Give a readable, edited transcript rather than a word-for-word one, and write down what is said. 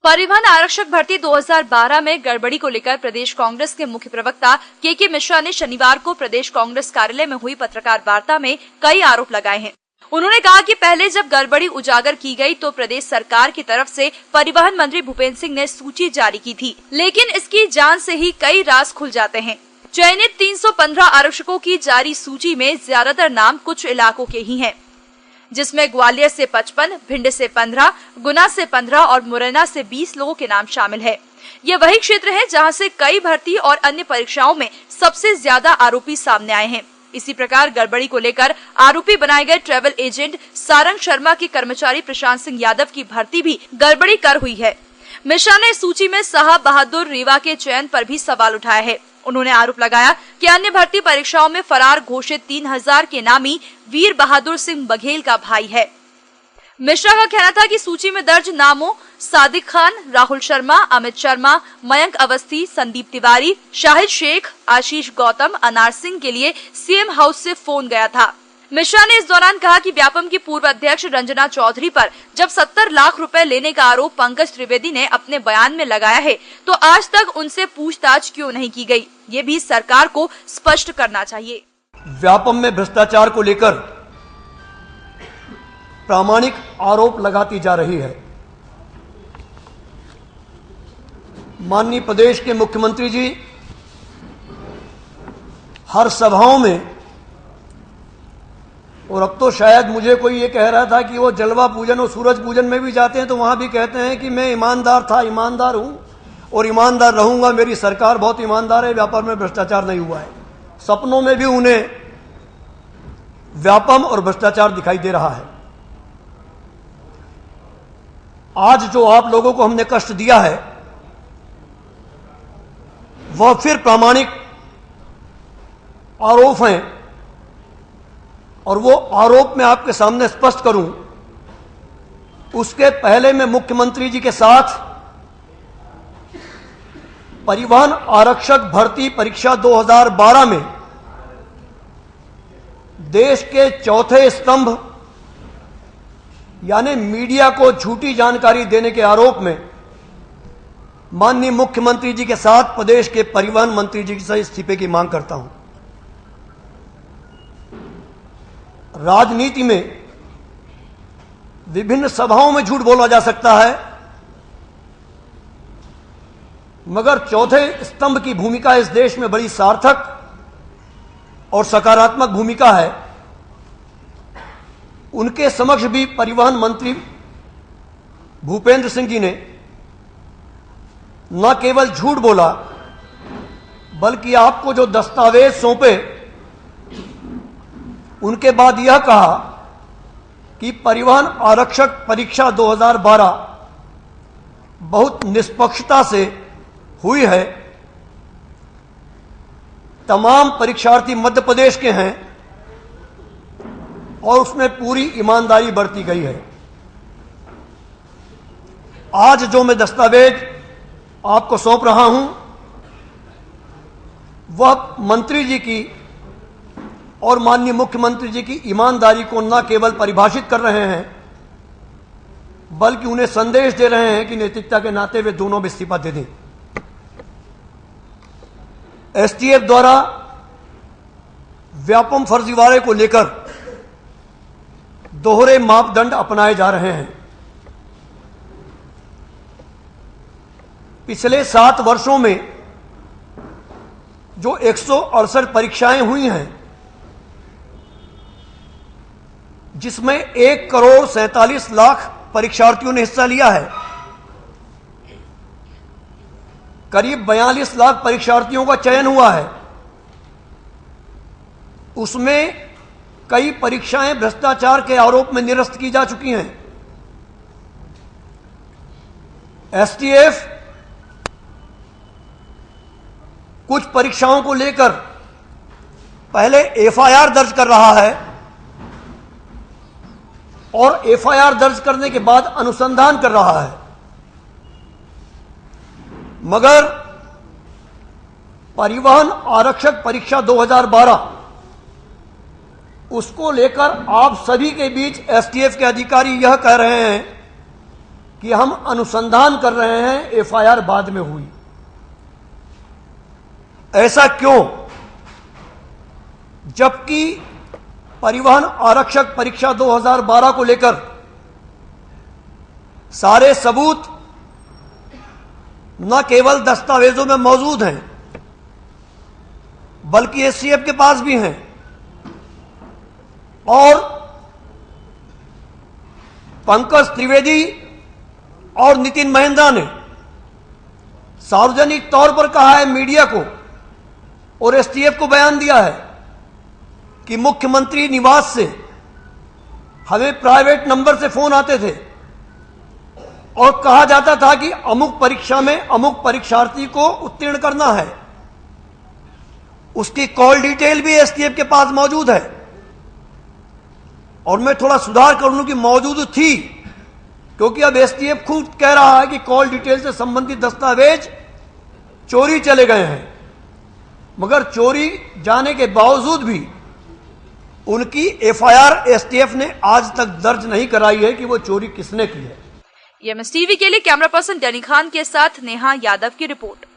परिवहन आरक्षक भर्ती 2012 में गड़बड़ी को लेकर प्रदेश कांग्रेस के मुख्य प्रवक्ता के मिश्रा ने शनिवार को प्रदेश कांग्रेस कार्यालय में हुई पत्रकार वार्ता में कई आरोप लगाए हैं। उन्होंने कहा कि पहले जब गड़बड़ी उजागर की गई तो प्रदेश सरकार की तरफ से परिवहन मंत्री भूपेंद्र सिंह ने सूची जारी की थी, लेकिन इसकी जांच से ही कई राज खुल जाते हैं। चयनित 315 आरक्षकों की जारी सूची में ज्यादातर नाम कुछ इलाकों के ही हैं, जिसमें ग्वालियर से 55, भिंड से 15, गुना से 15 और मुरैना से 20 लोगों के नाम शामिल है। ये वही क्षेत्र है जहां से कई भर्ती और अन्य परीक्षाओं में सबसे ज्यादा आरोपी सामने आए हैं। इसी प्रकार गड़बड़ी को लेकर आरोपी बनाए गए ट्रैवल एजेंट सारंग शर्मा के कर्मचारी प्रशांत सिंह यादव की भर्ती भी गड़बड़ी कर हुई है। मिश्रा ने सूची में साहब बहादुर रीवा के चयन पर भी सवाल उठाया है। उन्होंने आरोप लगाया कि अन्य भर्ती परीक्षाओं में फरार घोषित 3000 के नामी वीर बहादुर सिंह बघेल का भाई है। मिश्रा का कहना था कि सूची में दर्ज नामों सादिक खान, राहुल शर्मा, अमित शर्मा, मयंक अवस्थी, संदीप तिवारी, शाहिद शेख, आशीष गौतम, अनार सिंह के लिए सीएम हाउस से फोन गया था। मिश्रा ने इस दौरान कहा कि व्यापम की पूर्व अध्यक्ष रंजना चौधरी पर जब 70 लाख रुपए लेने का आरोप पंकज त्रिवेदी ने अपने बयान में लगाया है, तो आज तक उनसे पूछताछ क्यों नहीं की गई, ये भी सरकार को स्पष्ट करना चाहिए। व्यापम में भ्रष्टाचार को लेकर प्रामाणिक आरोप लगाती जा रही है। माननीय प्रदेश के मुख्यमंत्री जी हर सभाओं में, और अब तो शायद मुझे कोई ये कह रहा था कि वो जलवा पूजन और सूरज पूजन में भी जाते हैं तो वहां भी कहते हैं कि मैं ईमानदार था, ईमानदार हूं और ईमानदार रहूंगा, मेरी सरकार बहुत ईमानदार है, व्यापार में भ्रष्टाचार नहीं हुआ है। सपनों में भी उन्हें व्यापम और भ्रष्टाचार दिखाई दे रहा है। आज जो आप लोगों को हमने कष्ट दिया है वह फिर प्रामाणिक आरोप हैं, और वो आरोप मैं आपके सामने स्पष्ट करूं उसके पहले मैं मुख्यमंत्री जी के साथ परिवहन आरक्षक भर्ती परीक्षा 2012 में देश के चौथे स्तंभ यानी मीडिया को झूठी जानकारी देने के आरोप में माननीय मुख्यमंत्री जी के साथ प्रदेश के परिवहन मंत्री जी से इस्तीफे की मांग करता हूं। राजनीति में विभिन्न सभाओं में झूठ बोला जा सकता है, मगर चौथे स्तंभ की भूमिका इस देश में बड़ी सार्थक और सकारात्मक भूमिका है। उनके समक्ष भी परिवहन मंत्री भूपेंद्र सिंह जी ने न केवल झूठ बोला बल्कि आपको जो दस्तावेज सौंपे उनके बाद यह कहा कि परिवहन आरक्षक परीक्षा 2012 बहुत निष्पक्षता से हुई है, तमाम परीक्षार्थी मध्य प्रदेश के हैं और उसमें पूरी ईमानदारी बरती गई है। आज जो मैं दस्तावेज आपको सौंप रहा हूं वह मंत्री जी की और माननीय मुख्यमंत्री जी की ईमानदारी को न केवल परिभाषित कर रहे हैं बल्कि उन्हें संदेश दे रहे हैं कि नैतिकता के नाते वे दोनों भी इस्तीफा दे दें। एसटीएफ द्वारा व्यापम फर्जीवाड़े को लेकर दोहरे मापदंड अपनाए जा रहे हैं। पिछले 7 वर्षों में जो 168 परीक्षाएं हुई हैं जिसमें 1,47,00,000 परीक्षार्थियों ने हिस्सा लिया है, करीब 42 लाख परीक्षार्थियों का चयन हुआ है, उसमें कई परीक्षाएं भ्रष्टाचार के आरोप में निरस्त की जा चुकी हैं। एसटीएफ कुछ परीक्षाओं को लेकर पहले एफआईआर दर्ज कर रहा है और एफआईआर दर्ज करने के बाद अनुसंधान कर रहा है, मगर परिवहन आरक्षक परीक्षा 2012 उसको लेकर आप सभी के बीच एसटीएफ के अधिकारी यह कह रहे हैं कि हम अनुसंधान कर रहे हैं, एफआईआर बाद में हुई। ऐसा क्यों? जबकि परिवहन आरक्षक परीक्षा 2012 को लेकर सारे सबूत न केवल दस्तावेजों में मौजूद हैं, बल्कि एसटीएफ के पास भी हैं, और पंकज त्रिवेदी और नितिन महेंद्रा ने सार्वजनिक तौर पर कहा है मीडिया को और एसटीएफ को बयान दिया है कि मुख्यमंत्री निवास से हमें प्राइवेट नंबर से फोन आते थे और कहा जाता था कि अमुक परीक्षा में अमुक परीक्षार्थी को उत्तीर्ण करना है। उसकी कॉल डिटेल भी एसटीएफ के पास मौजूद है, और मैं थोड़ा सुधार कर लूं कि मौजूद थी, क्योंकि अब एसटीएफ खुद कह रहा है कि कॉल डिटेल से संबंधित दस्तावेज चोरी चले गए हैं। मगर चोरी जाने के बावजूद भी उनकी एफआईआर एसटीएफ ने आज तक दर्ज नहीं कराई है कि वो चोरी किसने की है। एमएस टीवी के लिए कैमरा पर्सन डैनी खान के साथ नेहा यादव की रिपोर्ट।